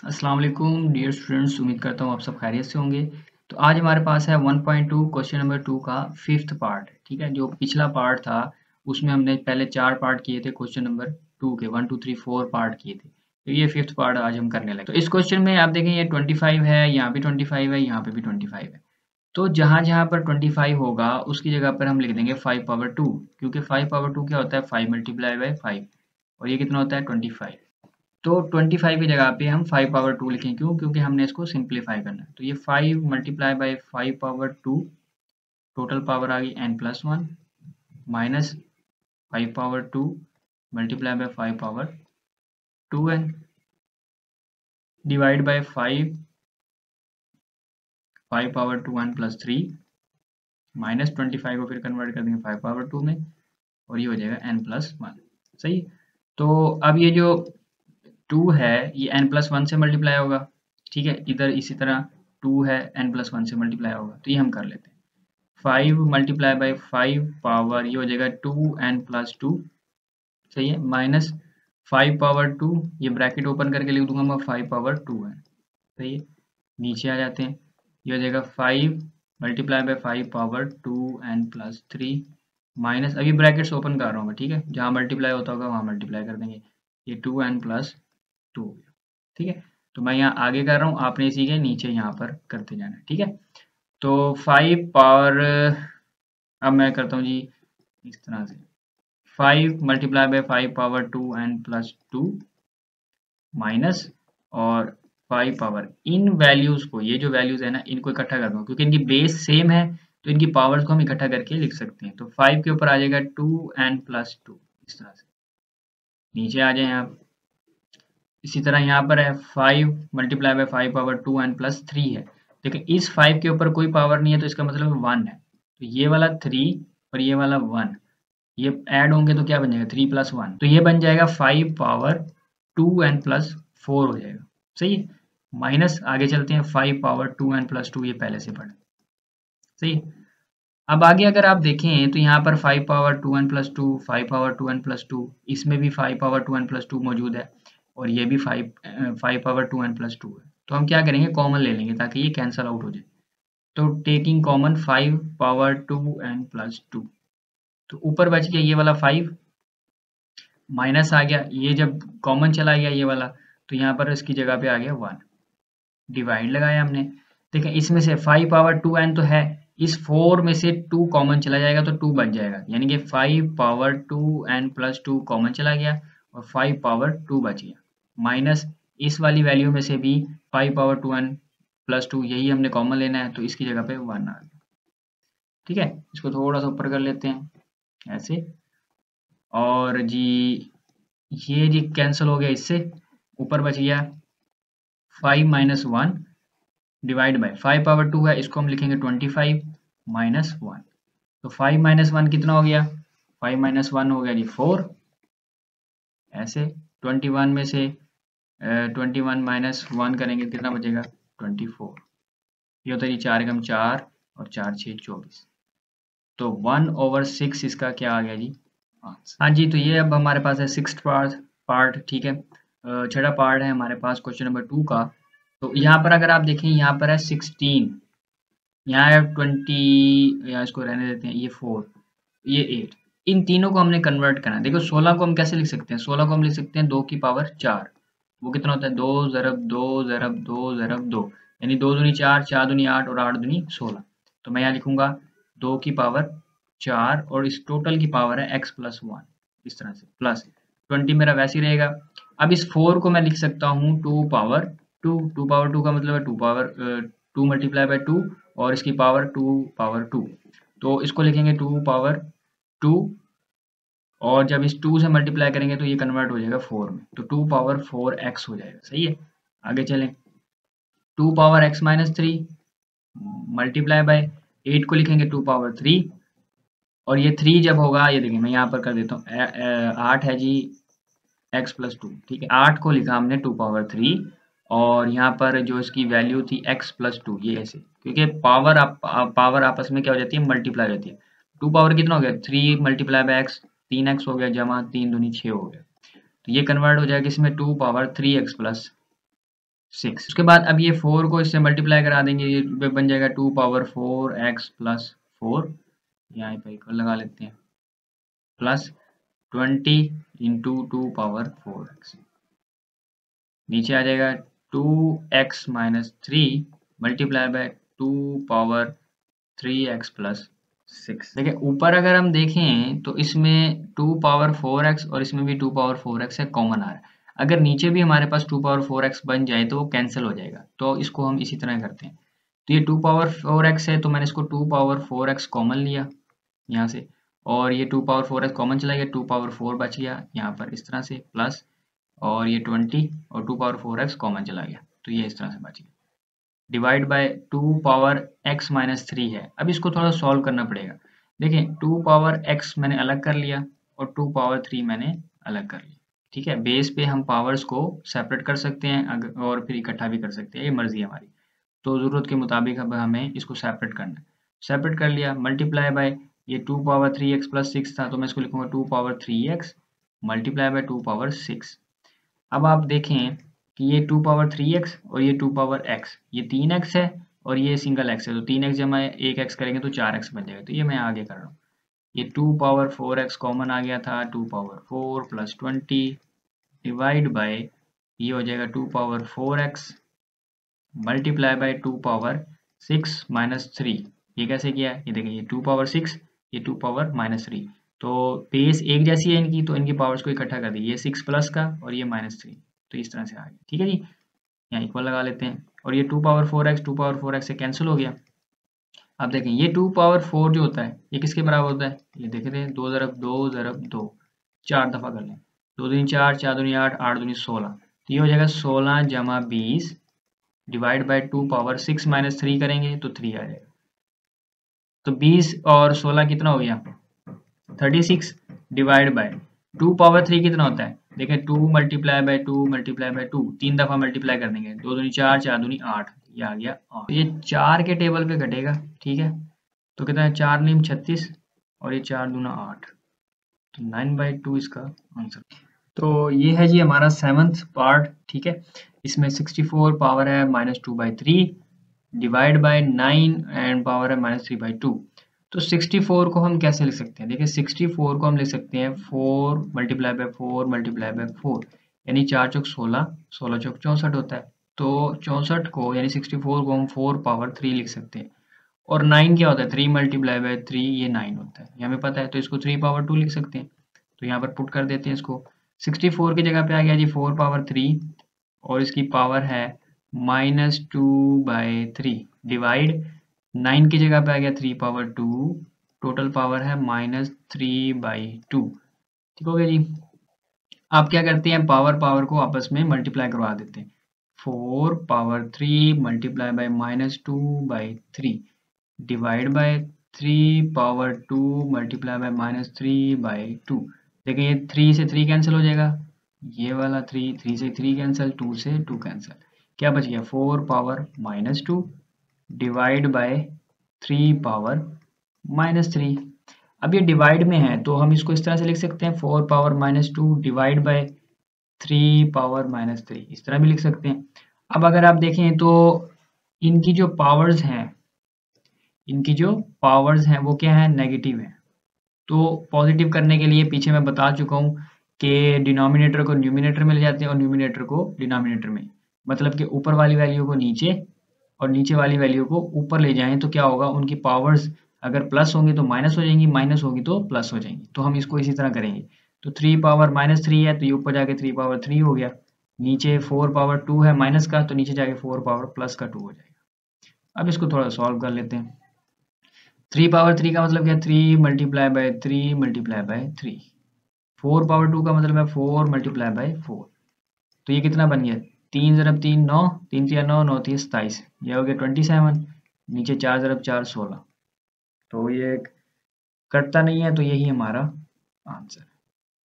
अस्सलाम वालेकुम dear students, उम्मीद करता हूँ आप सब खैरियत से होंगे। तो आज हमारे पास है 1.2 क्वेश्चन नंबर 2 का फिफ्थ पार्ट। ठीक है, जो पिछला पार्ट था उसमें हमने पहले 4 पार्ट किए थे क्वेश्चन नंबर 2 के, 1 2 3 4 पार्ट किए थे। तो ये फिफ्थ पार्ट आज हम करने लगे। तो इस क्वेश्चन में आप देखें ये 25 है, यहाँ भी 25 है, यहाँ पे भी 25 है। तो जहाँ जहाँ पर 25 होगा उसकी जगह पर हम लिख देंगे 5 पावर 2, क्योंकि 5 पावर 2 क्या होता है 5 मल्टीप्लाई बाई 5, और ये कितना होता है 25। तो 25 की जगह पे हम 5 पावर 2 लिखें, क्यों? क्योंकि हमने इसको सिंप्लीफाई करना है। तो ये 5 multiply by 5 power 2, total power आ गई n plus 1, minus 5 power 2 multiply by 5 power 2n, divide by 5 power 2n plus 3, minus 25 को फिर कन्वर्ट कर देंगे 5 पावर 2 में, और ये हो जाएगा n प्लस 1। सही। तो अब ये जो 2 है ये n प्लस 1 से मल्टीप्लाई होगा। ठीक है, इधर इसी तरह 2 है, n प्लस 1 से मल्टीप्लाई होगा। तो ये हम कर लेते हैं। 5 मल्टीप्लाई बाई 5 पावर ये हो जाएगा 2n प्लस 2। सही है, माइनस 5 पावर 2, ये ब्रैकेट ओपन करके लिख दूंगा मैं 5 पावर 2n। सही है, नीचे आ जाते हैं। ये हो जाएगा 5 multiply by 5 power 2n plus 3, minus अभी ब्रैकेट्स ओपन कर रहा हूँ मैं। ठीक है, जहाँ मल्टीप्लाई होता होगा वहाँ मल्टीप्लाई कर देंगे, ये 2n प्लस 2 हो गया। ठीक है, तो मैं यहाँ आगे कर रहा हूँ, आपने इसी के नीचे यहाँ पर करते जाना है। ठीक है, तो 5 पावर, अब मैं करता हूँ जी इस तरह से, 5 multiply by 5 power 2n plus 2, minus, और 5 पावर इन वैल्यूज को, ये जो वैल्यूज है ना इनको इकट्ठा कर दूंगा, क्योंकि इनकी बेस सेम है तो इनकी पावर्स को हम इकट्ठा करके लिख सकते हैं। तो 5 के ऊपर आ जाएगा 2n प्लस 2, इस तरह से। नीचे आ जाए आप, इसी तरह यहाँ पर है 5 multiply by 5 power 2n plus 3 है। लेकिन इस 5 के ऊपर कोई पावर नहीं है, तो इसका मतलब 1 है। तो ये वाला 3 और ये वाला 1, ये ऐड होंगे तो क्या बन जाएगा 3 प्लस 1, तो ये बन जाएगा 5 पावर 2n प्लस 4 हो जाएगा। सही है, माइनस आगे चलते हैं 5 पावर 2n प्लस 2, ये पहले से पढ़े। सही है, अब आगे अगर आप देखें तो यहाँ पर 5 power 2n plus 2, 5 power 2n plus 2, इसमें भी 5 पावर 2n प्लस 2 मौजूद है, और ये भी 5 पावर 2n प्लस 2 है। तो हम क्या करेंगे, कॉमन ले लेंगे ताकि ये कैंसल आउट हो जाए। तो taking common 5 power 2n plus 2, तो ऊपर बच गया ये वाला 5, माइनस आ गया, ये जब कॉमन चला गया ये वाला, तो यहाँ पर इसकी जगह पे आ गया 1, डिवाइड लगाया हमने। देखिए इसमें से 5 पावर 2n तो है, इस 4 में से 2 कॉमन चला जाएगा तो 2 बच जाएगा, यानी कि 5 पावर 2n प्लस 2 कॉमन चला गया और 5 पावर 2 बच गया, माइनस इस वाली वैल्यू में से भी 5 पावर 2n प्लस 2 यही हमने कॉमन लेना है, तो इसकी जगह पे 1 आ गया। ठीक है, इसको थोड़ा सा ऊपर कर लेते हैं ऐसे, और जी ये जी कैंसिल हो गया, इससे ऊपर बच गया 5 माइनस 1 डिवाइड बाई 5 पावर 2 है, इसको हम लिखेंगे 25 माइनस 1। तो 5 माइनस 1 कितना हो गया, 5 माइनस 1 हो गया जी 4, ऐसे 21 में से 21 माइनस 1 करेंगे कितना बचेगा 24। ये होता है जी 4 एकम 4 और 4 6 24। तो 1/6 इसका क्या आ गया जी आंसर। हाँ जी, तो ये अब हमारे पास है सिक्स्थ पार्ट। ठीक है, छठा पार्ट है हमारे पास क्वेश्चन नंबर 2 का। तो यहाँ पर अगर आप देखें, यहाँ पर है 16, यहाँ है 20, या इसको रहने देते हैं, ये 4, ये 8, इन तीनों को हमने कन्वर्ट करना है। देखो 16 को हम कैसे लिख सकते हैं, 16 को हम लिख सकते हैं 2 की पावर 4, वो कितना होता है 2 ज़रब 2 ज़रब 2 ज़रब 2, यानी 2 दूनी 4, 4 दूनी 8 और 8 दूनी 16। तो मैं यहाँ लिखूंगा 2 की पावर 4 और इस टोटल की पावर है x प्लस 1, इस तरह से, प्लस 20 मेरा वैसे ही रहेगा। अब इस 4 को मैं लिख सकता हूँ 2 पावर 2, 2 पावर 2 का मतलब है 2 पावर 2 मल्टीप्लाई बाई 2, और इसकी पावर 2 पावर 2, तो इसको लिखेंगे 2 पावर 2, और जब इस 2 से मल्टीप्लाई करेंगे तो ये कन्वर्ट हो जाएगा 4 में, तो 2 पावर 4x हो जाएगा। सही है, आगे चलें, 2 power x minus 3 multiply by 8 को लिखेंगे 2 पावर 3, और ये 3 जब होगा, ये देखिए मैं यहाँ पर कर देता हूँ 8 है जी x प्लस 2। ठीक है, 8 को लिखा हमने 2 पावर 3, और यहाँ पर जो इसकी वैल्यू थी x प्लस 2, ये ऐसे, क्योंकि पावर आपस में क्या हो जाती है, मल्टीप्लाई हो जाती है। 2 पावर कितना हो गया 3 मल्टीप्लाई बाय x, 3x हो गया, जमा 3 दूनी 6 हो गया, तो ये कन्वर्ट हो जाएगा इसमें 2 पावर 3x प्लस 6। उसके बाद अब ये 4 को इससे मल्टीप्लाई करा देंगे, ये बन जाएगा 2 पावर 4x प्लस 4, यहाँ पर इक्वल लगा लेते हैं, प्लस 20 इंटू 2 पावर 4x, नीचे आ जाएगा 2x minus 3 multiply by 2 power 3x plus 6। देखिए ऊपर अगर हम देखें तो इसमें 2 पावर 4x और इसमें भी 2 पावर 4x है, कॉमन आ रहा है। अगर नीचे भी हमारे पास 2 पावर 4x बन जाए तो वो कैंसिल हो जाएगा, तो इसको हम इसी तरह करते हैं। तो ये 2 पावर 4x है, तो मैंने इसको 2 पावर 4x कॉमन लिया यहाँ से, और ये 2 पावर 4x कॉमन चला गया, 2 पावर 4 बच गया यहाँ पर इस तरह से, प्लस और ये 20 और 2 पावर 4x कॉमन चला गया, तो ये इस तरह से बच गया, divide by 2 power x minus 3 है। अब इसको थोड़ा सॉल्व करना पड़ेगा। देखिए 2 पावर x मैंने अलग कर लिया और 2 पावर 3 मैंने अलग कर लिया, ठीक है। बेस पे हम पावर्स को सेपरेट कर सकते हैं और फिर इकट्ठा भी कर सकते हैं, ये मर्जी है हमारी। तो ज़रूरत के मुताबिक अब हमें इसको सेपरेट करना है। सेपरेट कर लिया, मल्टीप्लाई बाय ये 2 पावर 3x प्लस 6 था, तो मैं इसको लिखूंगा 2 power 3x multiply by 2 power 6। अब आप देखें कि ये 2 पावर 3x और ये 2 पावर x, ये 3x है और ये सिंगल x है, तो 3x जमा 1x करेंगे तो 4x बन जाएगा, तो ये मैं आगे कर रहा हूँ। ये 2 पावर 4x कॉमन आ गया था, 2 पावर 4 प्लस 20 डिवाइड बाय ये हो जाएगा 2 power 4x multiply by 2 power 6 minus 3। ये कैसे किया है, ये देखिए ये 2 पावर 6, ये 2 पावर माइनस 3, तो बेस एक जैसी है इनकी, तो इनकी पावर्स को इकट्ठा कर दी, ये 6 प्लस का और ये माइनस 3, तो इस तरह से आ गया, ठीक है जी। यहाँ इक्वल लगा लेते हैं, और ये 2 पावर 4x 2 पावर 4x से कैंसिल हो गया। अब देखें ये 2 पावर 4 जो होता है ये किसके बराबर होता है, ये देख रहे हैं 2 ज़रब 2 ज़रब 2, 4 दफ़ा कर लें, 2 दूनी 4, 4 दूनी 8, 8 दूनी 16, तो ये हो जाएगा 16 जमा 20 डिवाइड बाय 2 पावर 6 माइनस 3 करेंगे तो 3 आ जाएगा। तो 20 और 16 कितना हो गया, 36 डिवाइड बाय 2 पावर 3 कितना होता है, देखें 2 मल्टीप्लाई बाय 2 मल्टीप्लाई बाय 2, 3 दफ़ा मल्टीप्लाई कर देंगे, 2 दूनी 4, 4 दूनी 8, ये आ गया 8। ये 4 के टेबल पे घटेगा, ठीक है। तो कितना है, 4 नीम 36 और ये 4 दूना 8, तो 9/2 इसका आंसर। तो ये है जी हमारा 7th पार्ट, ठीक है। इसमें 64 पावर है -2/3 डिवाइड बाय 9 एंड पावर है -3/2। तो 64 को हम कैसे लिख सकते हैं, देखिए 64 को हम लिख सकते हैं 4 मल्टीप्लाई बाय 4 मल्टीप्लाई बाय 4, यानी 4 चौक 16, 16 चौक 64 होता है। तो 64 को यानी 64 को हम 4 पावर 3 लिख सकते हैं, और 9 क्या होता है, 3 मल्टीप्लाई बाय 3 ये 9 होता है, ये हमें पता है, तो इसको 3 पावर 2 लिख सकते हैं। तो यहाँ पर पुट कर देते हैं इसको, 64 की जगह पे आ गया जी 4 पावर 3 और इसकी पावर है -2/3 डिवाइड 9 की जगह पे आ गया 3 पावर 2, टोटल पावर है -3/2, ठीक हो गया जी। आप क्या करते हैं, पावर को आपस में मल्टीप्लाई करवा देते हैं, 4 power 3 multiply by -2/3 divide by 3 power 2 multiply by -3/2। देखिए ये 3 से 3 कैंसिल हो जाएगा, ये वाला 3 से 3 कैंसिल, 2 से 2 कैंसिल, क्या बच गया 4 पावर -2 डिवाइड बाय 3 पावर -3। अब ये डिवाइड में है तो हम इसको इस तरह से लिख सकते हैं 4 पावर -2 डिवाइड बाय 3 पावर -3, इस तरह भी लिख सकते हैं। अब अगर आप देखें तो इनकी जो पावर्स हैं वो क्या है, नेगेटिव है। तो पॉजिटिव करने के लिए पीछे मैं बता चुका हूँ कि डिनोमिनेटर को न्यूमिनेटर में ले जाते हैं और न्यूमिनेटर को डिनोमिनेटर में, मतलब कि ऊपर वाली वैल्यू को नीचे और नीचे वाली वैल्यू को ऊपर ले जाएं तो क्या होगा, उनकी पावर्स अगर प्लस होंगी तो माइनस हो जाएंगी, माइनस होगी तो प्लस हो जाएंगी। तो हम इसको इसी तरह करेंगे, तो 3 पावर -3 है तो ये ऊपर जाके 3 पावर 3 हो गया, नीचे 4 पावर 2 है माइनस का तो नीचे जाके 4 पावर प्लस का 2 हो जाएगा। अब इसको थोड़ा सॉल्व कर लेते हैं। 3 पावर 3 का मतलब क्या, 3 multiply by 3 multiply by 3, 4 power 2 का मतलब है 4 मल्टीप्लाई बाय 4, तो ये कितना बन गया, 3 ज़रब 3 9, 3 3 9, 9 3 27, ये हो गया 27, नीचे 4 ज़रब 4 16, तो ये कटता नहीं है, तो यही हमारा आंसर,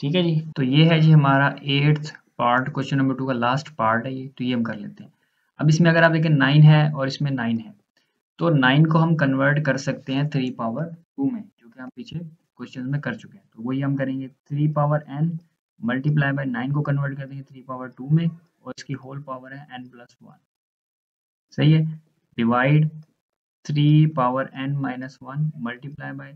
ठीक है जी। तो ये है जी हमारा 8th पार्ट, क्वेश्चन नंबर 2 का लास्ट पार्ट है ये, तो ये हम कर लेते हैं। अब इसमें अगर आप देखें 9 है और इसमें 9 है, तो 9 को हम कन्वर्ट कर सकते हैं 3 पावर 2 में, जो कि हम पीछे क्वेश्चन में कर चुके हैं, तो वही हम करेंगे 3 पावर n मल्टीप्लाई बाय 9 को कन्वर्ट कर देंगे 3 पावर 2 में, और इसकी होल पावर है n+1। सही है। Divide 3 power n-1 multiply by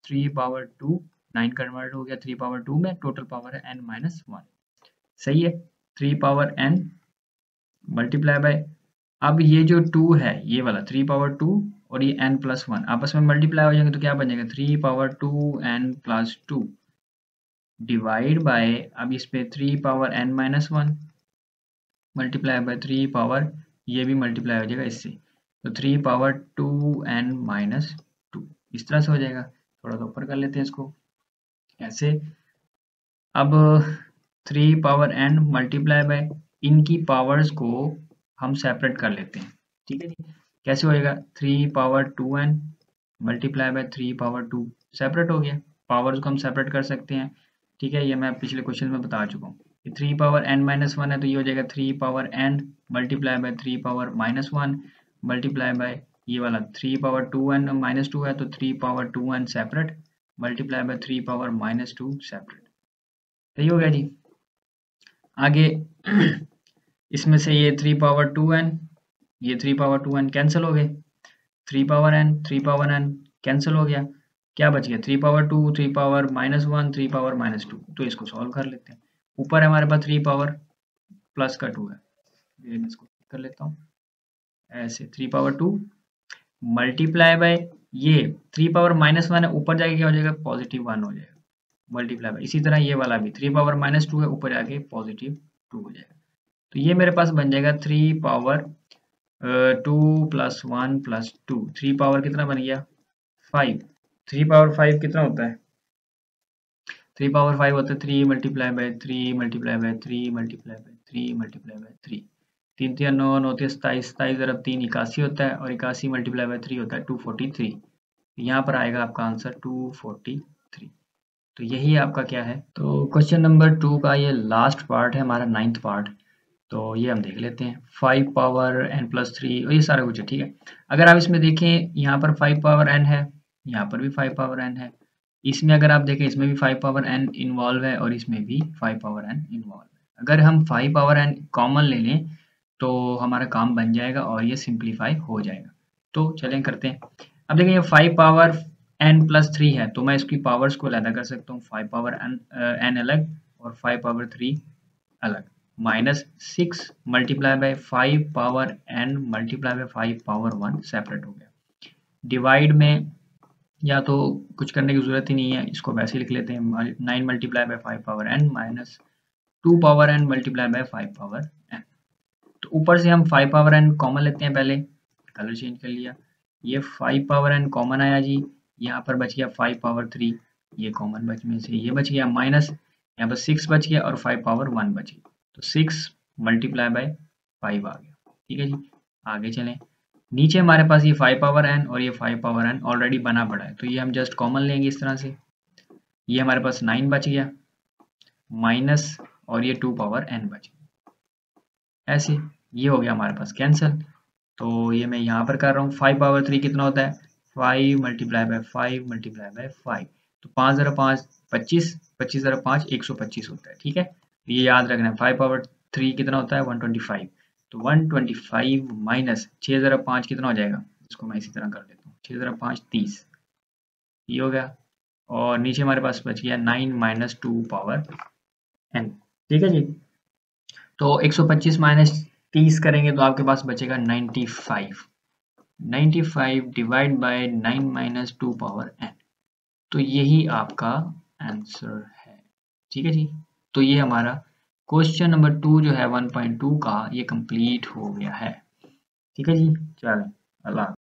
3 power 2, 9 convert हो गया 3 पावर 2 में, टोटल पावर है n-1। सही है। 3 पावर n मल्टीप्लाई बाय, अब ये जो 2 है ये वाला 3 पावर 2 और ये n+1 आपस में मल्टीप्लाई हो जाएंगे तो क्या बनेगा 3 पावर 2 n+2 डिवाइड बाय, अब इस पे 3 power n-1 multiply by 3 power, ये भी मल्टीप्लाई हो जाएगा इससे, तो 3 पावर 2n-2 इस तरह से हो जाएगा। थोड़ा सा ऊपर कर लेते हैं इसको ऐसे। अब 3 पावर n मल्टीप्लाई बाय, इनकी पावर्स को हम सेपरेट कर लेते हैं। ठीक है जी। कैसे होएगा 3 power 2n multiply by 3 power 2 separate हो गया, पावर्स को हम सेपरेट कर सकते हैं। ठीक है, ये मैं पिछले क्वेश्चन में बता चुका हूँ। 3 पावर n-1 है तो ये हो जाएगा 3 power n multiply by 3 power -1 multiply by ये वाला 3 पावर 2n-2 है तो 3 power 2n separate multiply by 3 power -2 separate. सही हो गया जी। आगे इसमें से ये 3 पावर 2n, ये 3 पावर 2n कैंसिल हो गए, 3 पावर n कैंसिल हो गया, क्या बच गया 3 पावर 2, 3 पावर -1, 3 पावर -2। तो इसको सॉल्व कर लेते हैं। ऊपर हमारे पास 3 पावर प्लस का 2 है, मैं इसको कर लेता हूँ ऐसे, 3 पावर 2 मल्टीप्लाई बाय ये 3 पावर -1 है, ऊपर जाके क्या हो जाएगा +1 हो जाएगा मल्टीप्लाई बाय, इसी तरह ये वाला भी 3 पावर -2 है, ऊपर जाके +2 हो जाएगा। तो ये मेरे पास बन जाएगा 3 पावर 2 + 1 + 2, 3 पावर कितना बन गया 5। 3 पावर 5 कितना होता है 3 पावर 5 होता है 3 multiply by 3 multiply by 3 multiply by 3 multiply by 3, 3 3 9 9 27, 27 × 3 81 होता है और 81 मल्टीप्लाई बाय 3 होता है 243। यहाँ पर आएगा आपका आंसर 243। तो यही आपका क्या है। तो क्वेश्चन नंबर 2 का ये लास्ट पार्ट है हमारा 9th पार्ट, तो ये हम देख लेते हैं। 5 पावर n+3 और ये सारा कुछ है। ठीक है, अगर आप इसमें देखें यहाँ पर 5 पावर n है, यहाँ पर भी 5 पावर n है, इसमें अगर आप देखें इसमें भी 5 पावर n इन्वॉल्व है और इसमें भी 5 पावर n इन्वॉल्व है। अगर हम 5 पावर n कॉमन ले लें तो हमारा काम बन जाएगा और ये सिंप्लीफाई हो जाएगा। तो चलें करते हैं। अब देखिए ये 5 पावर n+3 है तो मैं इसकी पावर्स को अलग कर सकता हूँ, 5 पावर n अलग और 5 पावर 3 अलग, -6 multiply by 5 power n multiply by 5 power 1 separate हो गया। डिवाइड में या तो कुछ करने की जरूरत ही नहीं है, इसको वैसे ही लिख लेते हैं 9 multiply by 5 power n -2 power n multiply by 5 power n। तो ऊपर से हम 5 पावर n कॉमन लेते हैं, पहले कलर चेंज कर लिया, ये 5 पावर n कॉमन आया जी, यहाँ पर बच गया 5 पावर 3, ये कॉमन बच में से ये बच गया माइनस, यहाँ पर 6 बच गया और 5 पावर 1 बच गया, तो 6 मल्टीप्लाई बाय 5 आ गया। ठीक है जी, आगे चलें। नीचे हमारे पास ये 5 पावर n और ये 5 पावर n ऑलरेडी बना पड़ा है तो ये हम जस्ट कॉमन लेंगे इस तरह से, ये हमारे पास 9 बच गया माइनस और ये 2 पावर n बच गया, ऐसे ये हो गया हमारे पास कैंसिल। तो ये मैं यहाँ पर कर रहा हूँ, 5 पावर 3 कितना होता है 5 मल्टीप्लाई बाय 5 मल्टीप्लाई बाय 5, तो 5 × 5 25, 25 × 5 125 होता है। ठीक है, ये याद रखना है। 5 पावर 3 कितना होता है 125, तो 125 माइनस 6 × 5 कितना हो जाएगा, इसको मैं इसी तरह कर देता हूँ, 6 × 5 30, ये हो गया और नीचे हमारे पास बच गया 9 - 2 पावर n। ठीक है जी, तो 125 माइनस 30 करेंगे तो आपके पास बचेगा 95, 95 डिवाइड बाय 9 - 2 पावर n, तो यही आपका आंसर है। ठीक है जी, तो ये हमारा क्वेश्चन नंबर 2 जो है 1.2 का ये कंप्लीट हो गया है। ठीक है जी, चलें, अल्लाह।